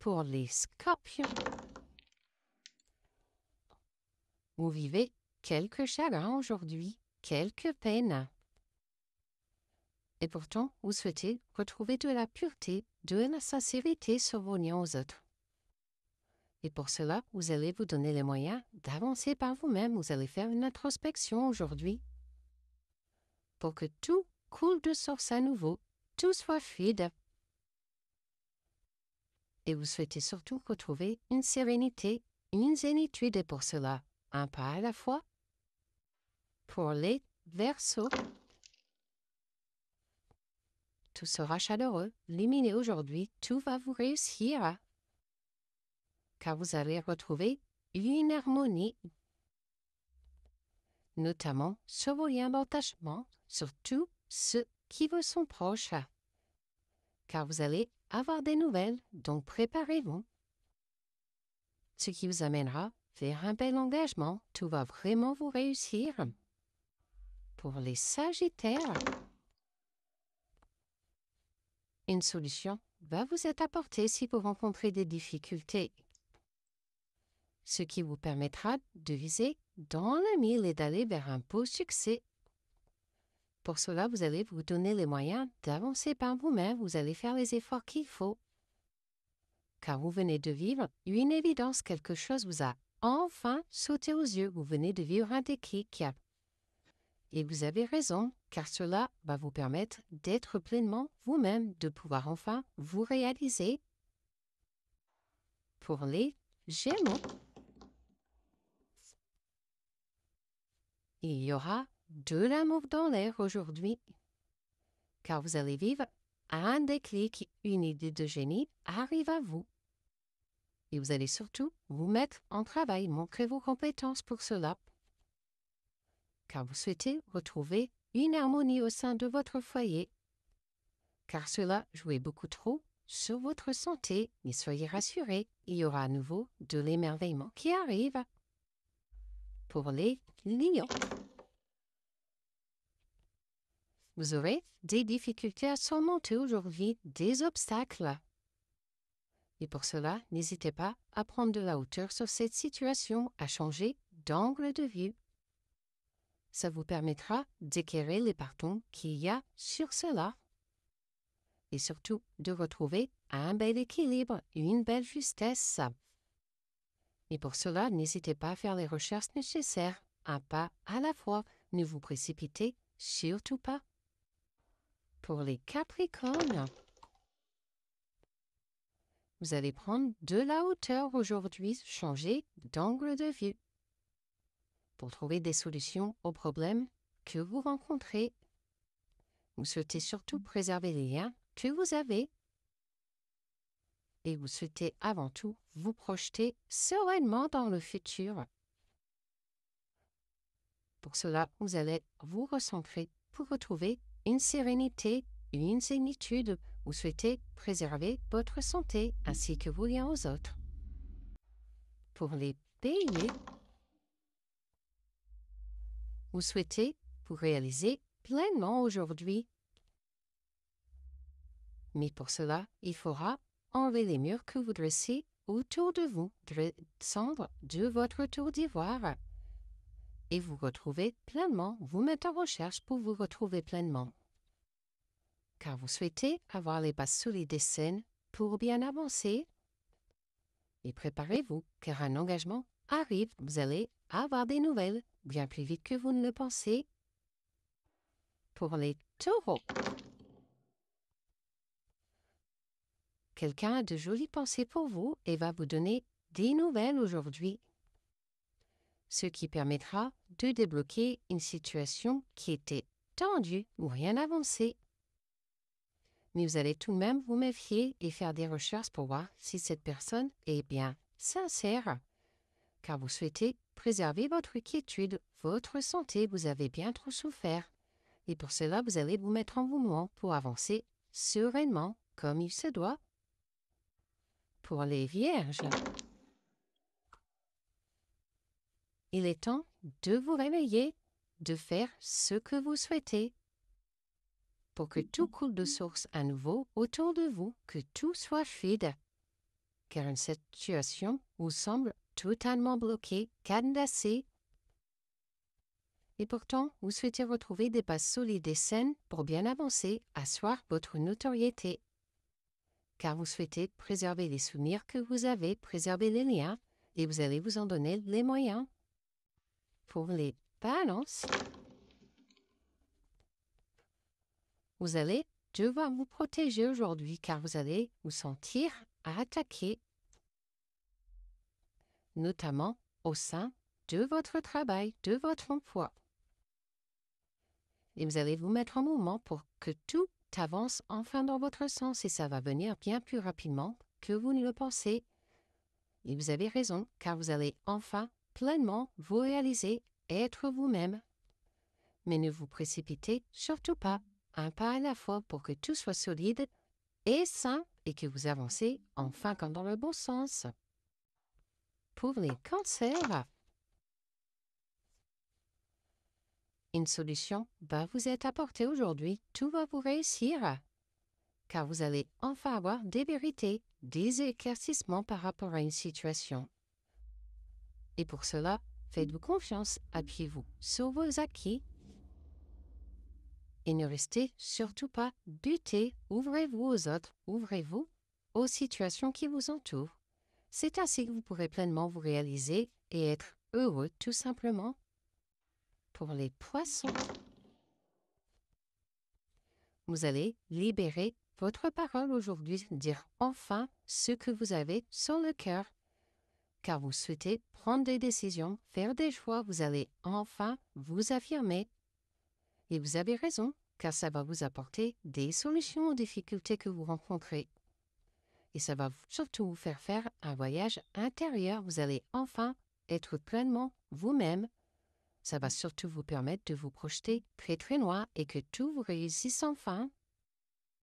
pour les scorpions. Vous vivez quelques chagrins aujourd'hui, quelques peines. Et pourtant, vous souhaitez retrouver de la pureté, de la sincérité sur vos liens aux autres. Et pour cela, vous allez vous donner les moyens d'avancer par vous-même. Vous allez faire une introspection aujourd'hui pour que tout coule de source à nouveau, tout soit fluide. Et vous souhaitez surtout retrouver une sérénité, une zénitude, et pour cela, un pas à la fois. Pour les Verseaux, tout sera chaleureux, lumineux aujourd'hui, tout va vous réussir, car vous allez retrouver une harmonie, notamment sur vos liens d'attachement, sur tous ceux qui vous sont proches, car vous allez avoir des nouvelles, donc préparez-vous. Ce qui vous amènera vers un bel engagement, tout va vraiment vous réussir. Pour les Sagittaires, une solution va vous être apportée si vous rencontrez des difficultés, ce qui vous permettra de viser dans le mille et d'aller vers un beau succès. Pour cela, vous allez vous donner les moyens d'avancer par vous-même, vous allez faire les efforts qu'il faut, car vous venez de vivre une évidence, quelque chose vous a enfin sauté aux yeux, vous venez de vivre un déclic. Et vous avez raison, car cela va vous permettre d'être pleinement vous-même, de pouvoir enfin vous réaliser. Pour les Gémeaux, il y aura de l'amour dans l'air aujourd'hui, car vous allez vivre un déclic, une idée de génie arrive à vous. Et vous allez surtout vous mettre en travail, montrer vos compétences pour cela, car vous souhaitez retrouver une harmonie au sein de votre foyer, car cela jouait beaucoup trop sur votre santé, mais soyez rassurés, il y aura à nouveau de l'émerveillement qui arrive. Pour les Lions, vous aurez des difficultés à surmonter aujourd'hui, des obstacles. Et pour cela, n'hésitez pas à prendre de la hauteur sur cette situation, à changer d'angle de vue. Ça vous permettra d'éclairer les partons qu'il y a sur cela. Et surtout, de retrouver un bel équilibre, une belle justesse. Et pour cela, n'hésitez pas à faire les recherches nécessaires, un pas à la fois. Ne vous précipitez surtout pas. Pour les Capricornes, vous allez prendre de la hauteur aujourd'hui, changer d'angle de vue pour trouver des solutions aux problèmes que vous rencontrez. Vous souhaitez surtout préserver les liens que vous avez et vous souhaitez avant tout vous projeter sereinement dans le futur. Pour cela, vous allez vous recentrer pour retrouver une sérénité, une zénitude. Vous souhaitez préserver votre santé ainsi que vos liens aux autres. Pour les Béliers, vous souhaitez vous réaliser pleinement aujourd'hui. Mais pour cela, il faudra enlever les murs que vous dressez autour de vous, descendre de votre tour d'ivoire et vous retrouver pleinement, vous mettre en recherche pour vous retrouver pleinement. Car vous souhaitez avoir les bases solides et saines pour bien avancer. Et préparez-vous, car un engagement arrive, vous allez avoir des nouvelles bien plus vite que vous ne le pensez. Pour les Taureaux, quelqu'un a de jolies pensées pour vous et va vous donner des nouvelles aujourd'hui, ce qui permettra de débloquer une situation qui était tendue ou rien avancé. Mais vous allez tout de même vous méfier et faire des recherches pour voir si cette personne est bien sincère, car vous souhaitez préserver votre quiétude, votre santé, vous avez bien trop souffert. Et pour cela, vous allez vous mettre en mouvement pour avancer sereinement, comme il se doit. Pour les Vierges, il est temps de vous réveiller, de faire ce que vous souhaitez, pour que tout coule de source à nouveau autour de vous, que tout soit fluide. car une situation vous semble totalement bloquée, cadenassée. Et pourtant, vous souhaitez retrouver des bases solides et saines pour bien avancer, asseoir votre notoriété. Car vous souhaitez préserver les souvenirs que vous avez, préserver les liens, et vous allez vous en donner les moyens. Pour les balances, vous allez devoir vous protéger aujourd'hui car vous allez vous sentir attaqué, notamment au sein de votre travail, de votre emploi. Et vous allez vous mettre en mouvement pour que tout avance enfin dans votre sens et ça va venir bien plus rapidement que vous ne le pensez. Et vous avez raison car vous allez enfin pleinement vous réaliser et être vous-même. Mais ne vous précipitez surtout pas, un pas à la fois pour que tout soit solide et sain et que vous avancez enfin dans le bon sens. Pour les cancers, une solution va vous être apportée aujourd'hui, tout va vous réussir, car vous allez enfin avoir des vérités, des éclaircissements par rapport à une situation. Et pour cela, faites-vous confiance, appuyez-vous sur vos acquis et ne restez surtout pas buté, ouvrez-vous aux autres, ouvrez-vous aux situations qui vous entourent. C'est ainsi que vous pourrez pleinement vous réaliser et être heureux tout simplement. Pour les poissons, vous allez libérer votre parole aujourd'hui, dire enfin ce que vous avez sur le cœur, car vous souhaitez prendre des décisions, faire des choix, vous allez enfin vous affirmer. Et vous avez raison, car ça va vous apporter des solutions aux difficultés que vous rencontrez. Et ça va surtout vous faire un voyage intérieur. Vous allez enfin être pleinement vous-même. Ça va surtout vous permettre de vous projeter très très loin et que tout vous réussisse enfin.